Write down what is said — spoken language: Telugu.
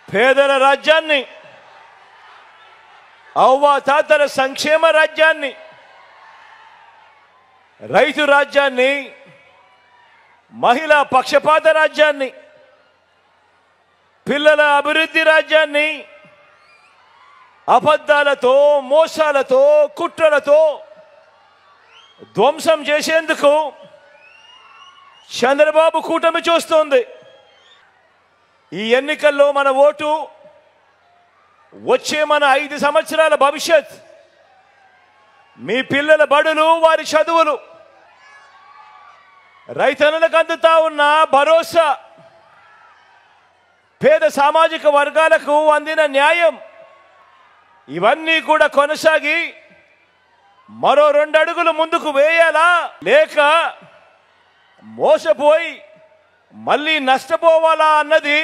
పేదల రాజ్యాన్ని, అవ్వాతాతల సంక్షేమ రాజ్యాన్ని, రైతు రాజ్యాన్ని, మహిళా పక్షపాత రాజ్యాన్ని, పిల్లల అభివృద్ధి రాజ్యాన్ని అబద్ధాలతో, మోసాలతో, కుట్రలతో ధ్వంసం చేసేందుకు చంద్రబాబు కూటమి చూస్తోంది. ఈ ఎన్నికల్లో మన ఓటు వచ్చే మన 5 సంవత్సరాల భవిష్యత్, మీ పిల్లల బడులు, వారి చదువులు, రైతన్నలకు అందుతా ఉన్న భరోసా, పేద సామాజిక వర్గాలకు అందిన న్యాయం, ఇవన్నీ కూడా కొనసాగి మరో 2 అడుగులు ముందుకు వేయాలా, లేక మోసపోయి మళ్ళీ నష్టపోవాలా అన్నది